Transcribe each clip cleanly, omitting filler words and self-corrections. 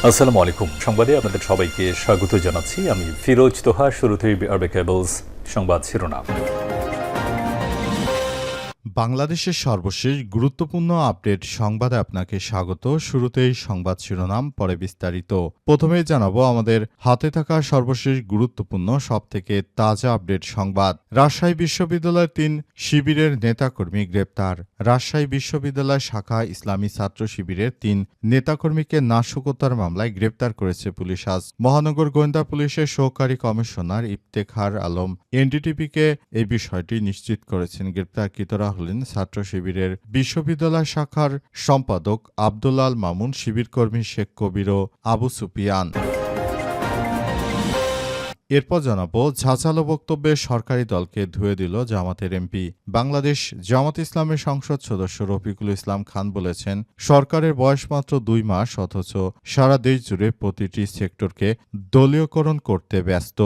আসসালামু আলাইকুম। সংবাদে আপনাদের সবাইকে স্বাগত জানাচ্ছি। আমি ফিরোজ তোহা। শুরুতেই আরবে কেবলস সংবাদ শিরোনাম। বাংলাদেশের সর্বশেষ গুরুত্বপূর্ণ আপডেট সংবাদে আপনাকে স্বাগত। শুরুতেই সংবাদ শিরোনাম, পরে বিস্তারিত। প্রথমেই জানাবো আমাদের হাতে থাকা সর্বশেষ গুরুত্বপূর্ণ সবথেকে তাজা আপডেট সংবাদ। রাজশাহী বিশ্ববিদ্যালয়ের ৩ শিবিরের নেতাকর্মী গ্রেপ্তার। রাজশাহী বিশ্ববিদ্যালয় শাখা ইসলামী ছাত্র শিবিরের ৩ নেতাকর্মীকে নাশকতার মামলায় গ্রেপ্তার করেছে পুলিশ আজ। মহানগর গোয়েন্দা পুলিশের সহকারী কমিশনার ইফতেখার আলম এনডিটিভিকে এই বিষয়টি নিশ্চিত করেছেন। গ্রেপ্তারকৃতরা হলেন ছাত্র শিবিরের বিশ্ববিদ্যালয় শাখার সম্পাদক আব্দুল আল মামুন, শিবিরকর্মী শেখ কবির ও আবু সুফিয়ান। এরপর জানাবো, ঝাঁঝালো বক্তব্যে সরকারি দলকে ধুয়ে দিল জামাতের এমপি। বাংলাদেশ জামাত ইসলামের সংসদ সদস্য রফিকুল ইসলাম খান বলেছেন, সরকারের বয়স মাত্র ২ মাস, অথচ সারা দেশ জুড়ে প্রতিটি সেক্টরকে দলীয়করণ করতে ব্যস্ত।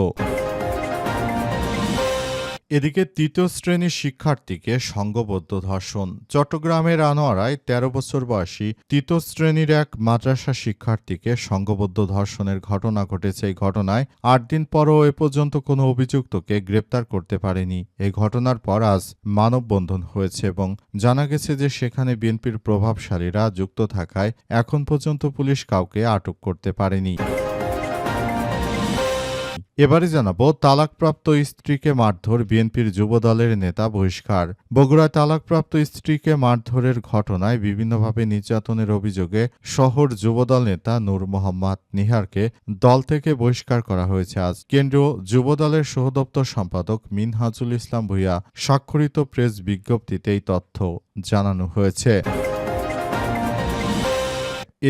এদিকে ৩য় শ্রেণীর শিক্ষার্থীকে সংঘবদ্ধ ধর্ষণ। চট্টগ্রামের আনোয়ারায় ১৩ বছর বয়সী ৩য় শ্রেণীর এক মাদ্রাসা শিক্ষার্থীকে সংঘবদ্ধ ধর্ষণের ঘটনা ঘটেছে। এই ঘটনায় ৮ দিন পরও এ পর্যন্ত কোনো অভিযুক্তকে গ্রেপ্তার করতে পারেনি। এই ঘটনার পর আজ মানববন্ধন হয়েছে এবং জানা গেছে যে সেখানে বিএনপির প্রভাবশালীরা যুক্ত থাকায় এখন পর্যন্ত পুলিশ কাউকে আটক করতে পারেনি। এবারে জানাবো, তালাকপ্রাপ্ত স্ত্রীকে মারধর, বিএনপির যুবদলের নেতা বহিষ্কার। বগুড়ায় তালাকপ্রাপ্ত স্ত্রীকে মারধরের ঘটনায় বিভিন্নভাবে নির্যাতনের অভিযোগে শহর যুবদল নেতা নূর মোহাম্মদ নিহারকে দল থেকে বহিষ্কার করা হয়েছে আজ। কেন্দ্রীয় যুবদলের সহদপ্তর সম্পাদক মিনহাজুল ইসলাম ভূঁইয়া স্বাক্ষরিত প্রেস বিজ্ঞপ্তিতে এই তথ্য জানানো হয়েছে।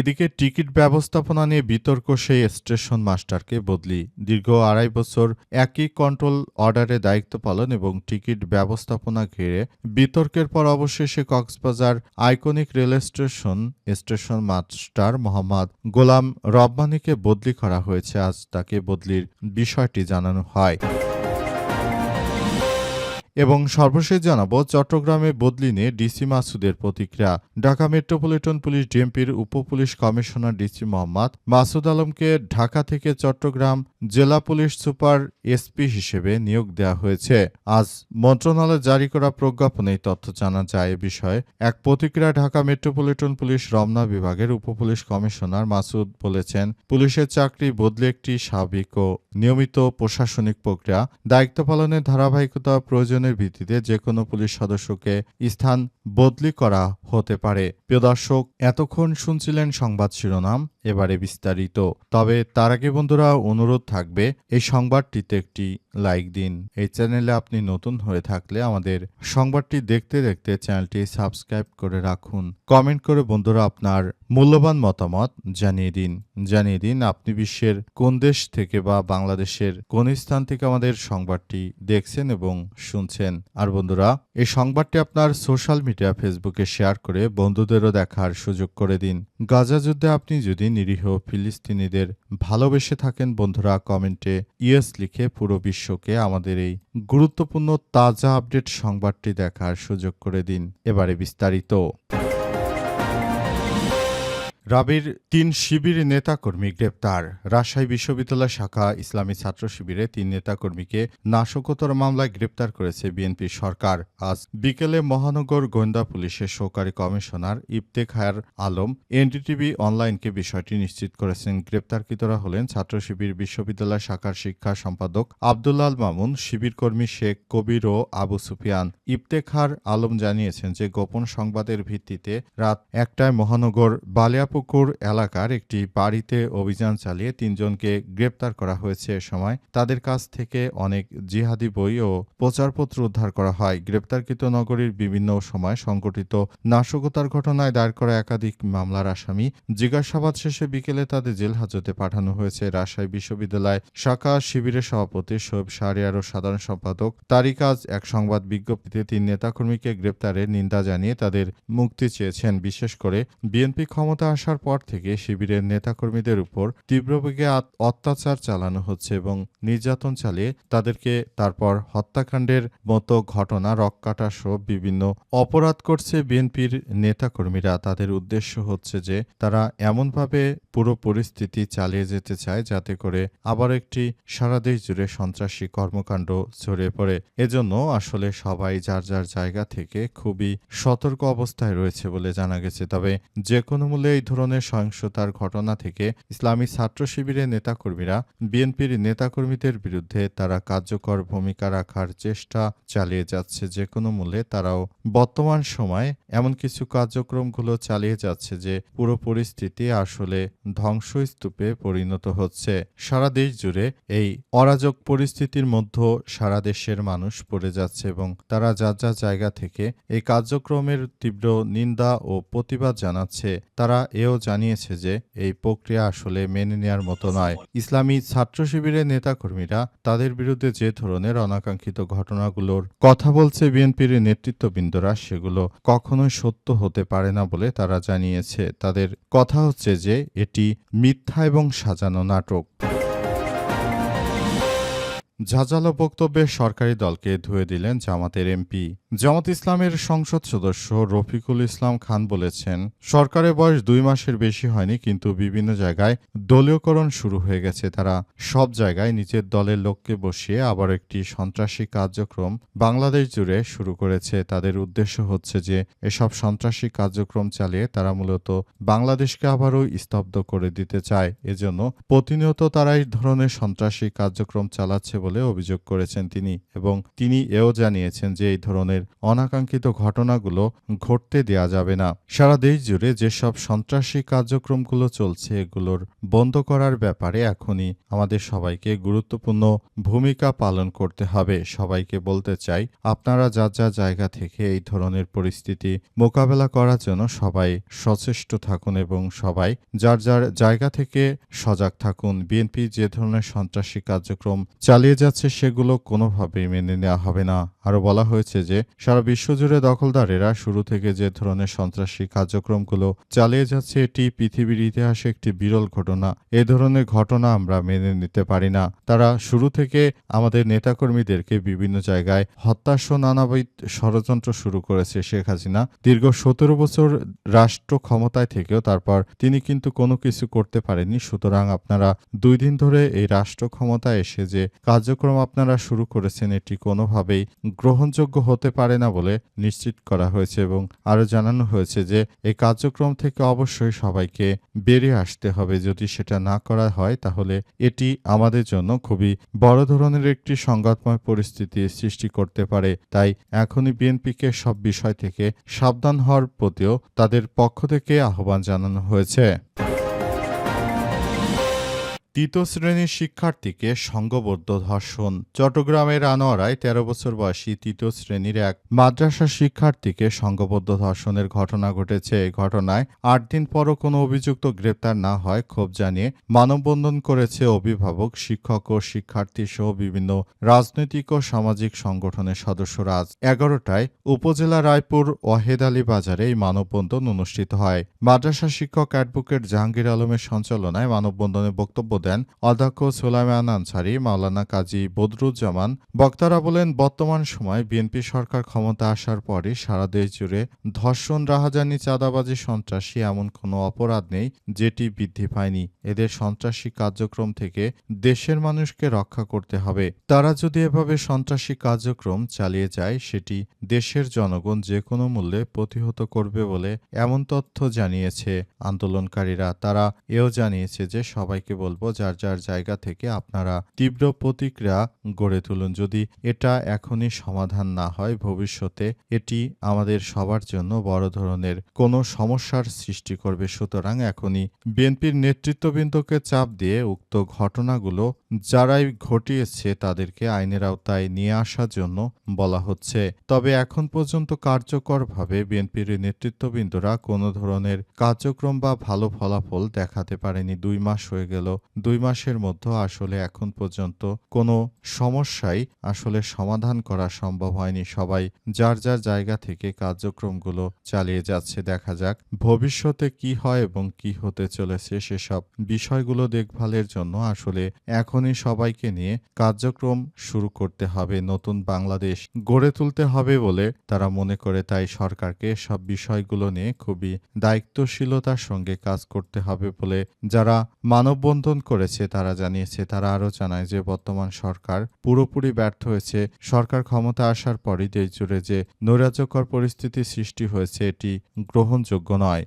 এদিকে টিকিট ব্যবস্থাপনা নিয়ে বিতর্ক, সেই স্টেশন মাস্টারকে বদলি। দীর্ঘ ২.৫ বছর একই কন্ট্রোল অর্ডারে দায়িত্ব পালন এবং টিকিট ব্যবস্থাপনা ঘিরে বিতর্কের পর অবশেষে Cox's Bazar iconic rail station master Mohammad Golam রব্বানীকে বদলি করা হয়েছে। আজ তাকে বদলির বিষয়টি জানানো হয়। এবং সর্বশেষ জানাবো, চট্টগ্রামে বদলি নিয়ে ডিসি মাসুদের প্রতিক্রিয়া। ঢাকা মেট্রোপলিটন পুলিশ ডিএমপির উপপুলিশ কমিশনার ডিসি মোহাম্মদ মাসুদ আলমকে ঢাকা থেকে চট্টগ্রাম জেলা পুলিশ সুপার এসপি হিসেবে নিয়োগ দেওয়া হয়েছে। আজ মন্ত্রণালয় জারি করা প্রজ্ঞাপনে এই তথ্য জানা যায়। এ বিষয়ে এক প্রতিক্রিয়া ঢাকা মেট্রোপলিটন পুলিশ রমনা বিভাগের উপপুলিশ কমিশনার মাসুদ বলেছেন, পুলিশের চাকরি বদলে একটি স্বাভাবিক ও নিয়মিত প্রশাসনিক প্রক্রিয়া। দায়িত্ব পালনের ধারাবাহিকতা প্রয়োজনের ভিত্তিতে যেকোনো পুলিশ সদস্যকে স্থান বদলি করা হতে পারে। প্রিয় দর্শক, এতক্ষণ শুনছিলেন সংবাদ শিরোনাম, এবারে বিস্তারিত। তবে তার আগে বন্ধুরা, অনুরোধ থাকবে এই সংবাদটিতে একটি লাইক দিন। এই চ্যানেলে আপনি নতুন হয়ে থাকলে আমাদের সংবাদটি দেখতে দেখতে চ্যানেলটি সাবস্ক্রাইব করে রাখুন। কমেন্ট করে বন্ধুরা আপনার মূল্যবান মতামত জানিয়ে দিন আপনি বিশ্বের কোন দেশ থেকে বা বাংলাদেশের কোন স্থান থেকে আমাদের সংবাদটি দেখছেন এবং শুনছেন। আর বন্ধুরা, এই সংবাদটি আপনার সোশ্যাল মিডিয়া ফেসবুকে শেয়ার করে বন্ধুদেরও দেখার সুযোগ করে দিন। গাজা যুদ্ধে আপনি যদি নিরীহ ফিলিস্তিনিদের ভালোবেসে থাকেন, বন্ধুরা কমেন্টে ইয়েস লিখে পুরো বিশ্বকে আমাদের এই গুরুত্বপূর্ণ তাজা আপডেট সংবাদটি দেখার সুযোগ করে দিন। এবারে বিস্তারিত। রাবির ৩ শিবির নেতাকর্মী গ্রেপ্তার। রাজশাহী বিশ্ববিদ্যালয় শাখা ইসলামী ছাত্র শিবিরে ৩ নেতাকর্মীকে নাশকতার মামলায় গ্রেপ্তার করেছে বিএনপি সরকার। আজ বিকেলে মহানগর গোয়েন্দা পুলিশের সহকারী কমিশনার ইফতেখার আলম এনডিটিভি অনলাইনকে বিষয়টি নিশ্চিত করেছেন। গ্রেপ্তারকৃতরা হলেন ছাত্র শিবির বিশ্ববিদ্যালয় শাখার শিক্ষা সম্পাদক আব্দুল আল মামুন, শিবিরকর্মী শেখ কবির ও আবু সুফিয়ান। ইফতেখার আলম জানিয়েছেন যে গোপন সংবাদের ভিত্তিতে রাত ১টায় মহানগর বালিয়াপুকুর এলাকার একটি বাড়িতে অভিযান চালিয়ে ৩ জনকে গ্রেপ্তার করা হয়েছে। এ সময় তাদের কাছ থেকে অনেক জিহাদি বই ও প্রচারপত্র উদ্ধার করা হয়। গ্রেপ্তারকৃত নগরীর বিভিন্ন সময় সংঘটিত নাশকতার ঘটনায় দায়ের করা একাধিক মামলার আসামি। জিজ্ঞাসাবাদ শেষে বিকেলে তাদের জেল হাজতে পাঠানো হয়েছে। রাজশাহী বিশ্ববিদ্যালয় শাখা শিবিরের সভাপতি শোয়েব শাহরিয়ার ও সাধারণ সম্পাদক তারিক আজ এক সংবাদ বিজ্ঞপ্তিতে ৩ নেতাকর্মীকে গ্রেপ্তারের নিন্দা জানিয়ে তাদের মুক্তি চেয়েছেন। বিশেষ করে বিএনপি ক্ষমতা আসার পর থেকে শিবিরের নেতাকর্মীদের উপর তীব্রবেগে অত্যাচার চালানো হচ্ছে এবং নির্যাতন চালিয়ে তাদেরকে তারপর হত্যাকাণ্ডের মতো ঘটনা রক্কাটা সহ বিভিন্ন অপরাধ করছে বিএনপির নেতাকর্মীরা। তাদের উদ্দেশ্য হচ্ছে যে তারা এমনভাবে পুরো পরিস্থিতি চালিয়ে যেতে চায় যাতে করে আবার একটি সারা দেশ জুড়ে সন্ত্রাসী কর্মকাণ্ড ছড়িয়ে পড়ে। এজন্য আসলে সবাই যার যার জায়গা থেকে খুবই সতর্ক অবস্থায় রয়েছে বলে জানা গেছে। তবে যে কোনো মূল্যে এই ধরনের সহিংসতার ঘটনা থেকে ইসলামী ছাত্র শিবিরের নেতাকর্মীরা বিএনপির নেতাকর্মীদের বিরুদ্ধে তারা কার্যকর ভূমিকা রাখার চেষ্টা চালিয়ে যাচ্ছে। যে কোনো মূল্যে তারাও বর্তমান সময়ে এমন কিছু কার্যক্রমগুলো চালিয়ে যাচ্ছে যে পুরো পরিস্থিতি আসলে ধ্বংসস্তূপে পরিণত হচ্ছে। সারা দেশ জুড়ে এই অরাজক পরিস্থিতির মধ্যে সারা দেশের মানুষ পড়ে যাচ্ছে এবং তারা যার যার জায়গা থেকে এই কার্যক্রমের তীব্র নিন্দা ও প্রতিবাদ জানাচ্ছে। তারা এও জানিয়েছে যে এই প্রক্রিয়া আসলে মেনে নেওয়ার মতো নয়। ইসলামী ছাত্র শিবিরের নেতাকর্মীরা তাদের বিরুদ্ধে যে ধরনের অনাকাঙ্ক্ষিত ঘটনাগুলোর কথা বলছে বিএনপির নেতৃত্ববৃন্দরা সেগুলো কখনোই সত্য হতে পারে না বলে তারা জানিয়েছে। তাদের কথা হচ্ছে যে এটি মিথ্যা এবং সাজানো নাটক। ঝাঁঝালো বক্তব্যে সরকারি দলকে ধুয়ে দিলেন জামাতের এমপি। জামাত ইসলামের সংসদ সদস্য রফিকুল ইসলাম খান বলেছেন, সরকারের বয়স 2 মাসের বেশি হয়নি, কিন্তু বিভিন্ন জায়গায় দলীয়করণ শুরু হয়ে গেছে। তারা সব জায়গায় নিজের দলের লোককে বসিয়ে আবার একটি সন্ত্রাসী কার্যক্রম বাংলাদেশ জুড়ে শুরু করেছে। তাদের উদ্দেশ্য হচ্ছে যে এসব সন্ত্রাসী কার্যক্রম চালিয়ে তারা মূলত বাংলাদেশকে আবারও স্তব্ধ করে দিতে চায়। এজন্য প্রতিনিয়ত তারা এই ধরনের সন্ত্রাসী কার্যক্রম চালাচ্ছে বলে অভিযোগ করেছেন তিনি। এবং তিনি এও জানিয়েছেন যে এই ধরনের অনাকাঙ্ক্ষিত ঘটনাগুলো ঘটতে দেয়া যাবে না। সারা দেশ জুড়ে যেসব সন্ত্রাসী কার্যক্রমগুলো চলছে এগুলোর বন্ধ করার ব্যাপারে এখনই আমাদের সবাইকে গুরুত্বপূর্ণ ভূমিকা পালন করতে হবে। সবাইকে বলতে চাই, আপনারা যার যার জায়গা থেকে এই ধরনের পরিস্থিতি মোকাবেলা করার জন্য সবাই সচেষ্ট থাকুন এবং সবাই যার যার জায়গা থেকে সজাগ থাকুন। বিএনপি যে ধরনের সন্ত্রাসী কার্যক্রম চালিয়ে যাচ্ছে সেগুলো কোনোভাবেই মেনে নেওয়া হবে না। আরও বলা হয়েছে যে সারা বিশ্বজুড়ে দখলদারেরা শুরু থেকে যে ধরনের সন্ত্রাসী কার্যক্রমগুলো চালিয়ে যাচ্ছে এটি পৃথিবীর ইতিহাসে একটি বিরল ঘটনা। এ ধরনের ঘটনা আমরা মেনে নিতে পারি না। তারা শুরু থেকে আমাদের নেতাকর্মীদেরকে বিভিন্ন জায়গায় হত্যাসহ নানাবিধ ষড়যন্ত্র শুরু করেছে। শেখ হাসিনা দীর্ঘ 17 বছর রাষ্ট্র ক্ষমতায় থেকেও তারপর তিনি কিন্তু কোনো কিছু করতে পারেননি। সুতরাং আপনারা 2 দিন ধরে এই রাষ্ট্র ক্ষমতায় এসে যে কার্যক্রম আপনারা শুরু করেছেন এটি কোনোভাবেই গ্রহণযোগ্য হতে পারে না বলে নিশ্চিত করা হয়েছে এবং আরও জানানো হয়েছে যে এই কার্যক্রম থেকে অবশ্যই সবাইকে বেরিয়ে আসতে হবে। যদি সেটা না করা হয় তাহলে এটি আমাদের জন্য খুবই বড় ধরনের একটি সংঘাতময় পরিস্থিতি সৃষ্টি করতে পারে। তাই এখনই বিএনপিকে সব বিষয় থেকে সাবধান হওয়ার প্রতিও তাদের পক্ষ থেকে আহ্বান জানানো হয়েছে। তৃতীয় শ্রেণীর শিক্ষার্থীকে সংঘবদ্ধ ধর্ষণ। চট্টগ্রামের আনোয়ারায় 13 বছর বয়সী তৃতীয় শ্রেণীর এক মাদ্রাসা শিক্ষার্থীকে সংঘবদ্ধ ধর্ষণের ঘটনা ঘটেছে। এই ঘটনায় 8 দিন পরও কোনো অভিযুক্ত গ্রেপ্তার না হয় ক্ষোভ জানিয়ে মানববন্ধন করেছে অভিভাবক, শিক্ষক ও শিক্ষার্থী সহ বিভিন্ন রাজনৈতিক ও সামাজিক সংগঠনের সদস্যরা। আজ 11টায় উপজেলা রায়পুর ওয়াহেদ আলী বাজারে এই মানববন্ধন অনুষ্ঠিত হয়। মাদ্রাসা শিক্ষক অ্যাডভোকেট জাহাঙ্গীর আলমের সঞ্চালনায় মানববন্ধনে বক্তব্য দেন অধ্যক্ষ সুলাইমান আনসারী, মাওলানা কাজী বদরুজ্জামান। বক্তারা বলেন, বর্তমান সময়ে বিএনপি সরকার ক্ষমতা আসার পরই সারা দেশ জুড়ে ধর্ষণ, রাহাজানি, চাঁদাবাজি, সন্ত্রাসী এমন কোনো অপরাধ নেই যেটি বৃদ্ধি পায়নি। এদের সন্ত্রাসী কার্যক্রম থেকে দেশের মানুষকে রক্ষা করতে হবে। তারা যদি এভাবে সন্ত্রাসী কার্যক্রম চালিয়ে যায় সেটি দেশের জনগণ যে কোনো মূল্যে প্রতিহত করবে বলে এমন তথ্য জানিয়েছে আন্দোলনকারীরা। তারা এও জানিয়েছে যে সবাইকে বলবো, যার যার জায়গা থেকে আপনারা তীব্র প্রতিক্রিয়া গড়ে তুলুন। যদি এটা এখনই সমাধান না হয় ভবিষ্যতে এটি আমাদের সবার জন্য বড় ধরনের কোনো সমস্যার সৃষ্টি করবে। সুতরাং এখনই বিএনপির নেতৃত্ববৃন্দকে চাপ দিয়ে উক্ত ঘটনাগুলো যারাই ঘটিয়েছে তাদেরকে আইনের আওতায় নিয়ে আসার জন্য বলা হচ্ছে। তবে এখন পর্যন্ত কার্যকরভাবে বিএনপির নেতৃত্ববৃন্দরা কোনো ধরনের কার্যক্রম বা ভালো ফলাফল দেখাতে পারেনি। ২ মাস হয়ে গেল। ২ মাসের মধ্যে আসলে এখন পর্যন্ত কোনো সমস্যাই আসলে সমাধান করা সম্ভব হয়নি। সবাই যার যার জায়গা থেকে কার্যক্রমগুলো চালিয়ে যাচ্ছে। দেখা যাক ভবিষ্যতে কি হয় এবং কি হতে চলেছে সেসব বিষয়গুলো দেখভালের জন্য আসলে এখনই সবাইকে নিয়ে কার্যক্রম শুরু করতে হবে। নতুন বাংলাদেশ গড়ে তুলতে হবে বলে তারা মনে করে। তাই সরকারকে সব বিষয়গুলো নিয়ে খুবই দায়িত্বশীলতার সঙ্গে কাজ করতে হবে বলে যারা মানববন্ধন করেছে তারা জানিয়েছে। তারা আরও জানায় যে বর্তমান সরকার পুরোপুরি ব্যর্থ হয়েছে। সরকার ক্ষমতা আসার পরই দেশজুড়ে যে নৈরাজ্যকর পরিস্থিতি সৃষ্টি হয়েছে এটি গ্রহণযোগ্য নয়।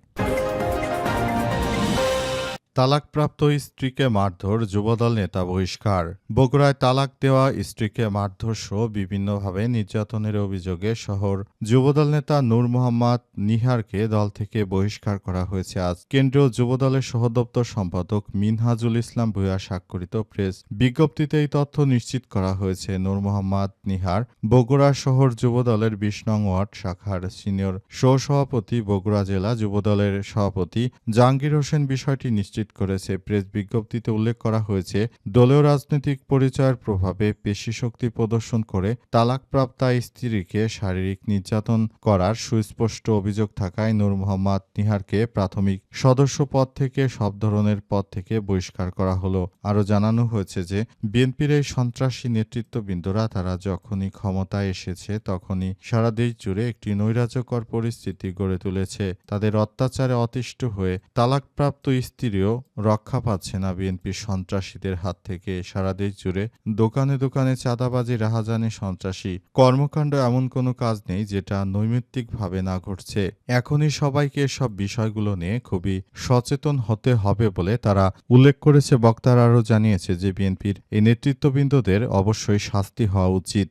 তালাকপ্রাপ্ত স্ত্রীকে মারধর, যুবদল নেতা বহিষ্কার। বগুড়ায় তালাক দেওয়া স্ত্রীকে মারধরসহ বিভিন্নভাবে নির্যাতনের অভিযোগে শহর যুবদল নেতা নূর মোহাম্মদ নিহারকে দল থেকে বহিষ্কার করা হয়েছে আজ। কেন্দ্রীয় যুবদলের সহদপ্তর সম্পাদক মিনহাজুল ইসলাম ভূঁইয়া স্বাক্ষরিত প্রেস বিজ্ঞপ্তিতে এই তথ্য নিশ্চিত করা হয়েছে। নূর মোহাম্মদ নিহার বগুড়া শহর যুবদলের ২০ নং ওয়ার্ড শাখার সিনিয়র সহসভাপতি। বগুড়া জেলা যুবদলের সভাপতি জাহাঙ্গীর হোসেন বিষয়টি নিশ্চিত করেছে। প্রেস বিজ্ঞপ্তিতে উল্লেখ করা হয়েছে, দলীয় রাজনৈতিক পরিচয়ের প্রভাবে পেশিশক্তি প্রদর্শন করে তালাকপ্রাপ্তা স্ত্রীকে শারীরিক নির্যাতন করার সুস্পষ্ট অভিযোগ থাকায় নূর মোহাম্মদ নিহারকে প্রাথমিক সদস্য পদ থেকে সব ধরনের পদ থেকে বহিষ্কার করা হলো। আরও জানানো হয়েছে যে বিএনপির এই সন্ত্রাসী নেতৃত্ববৃন্দরা তারা যখনই ক্ষমতায় এসেছে তখনই সারা দেশ জুড়ে একটি নৈরাজ্যকর পরিস্থিতি গড়ে তুলেছে। তাদের অত্যাচারে অতিষ্ঠ হয়ে তালাকপ্রাপ্ত স্ত্রীও রক্ষা পাচ্ছে না বিএনপির সন্ত্রাসীদের হাত থেকে। সারা দেশ জুড়ে দোকানে দোকানে চাঁদাবাজি, রাহাজানি, সন্ত্রাসী কর্মকাণ্ড এমন কোনো কাজ নেই যেটা নৈমিত্তিকভাবে না ঘটছে। এখনই সবাইকে এসব বিষয়গুলো নিয়ে খুবই সচেতন হতে হবে বলে তারা উল্লেখ করেছে। বক্তারা আরও জানিয়েছে যে বিএনপির এই নেতৃত্ববৃন্দদের অবশ্যই শাস্তি হওয়া উচিত।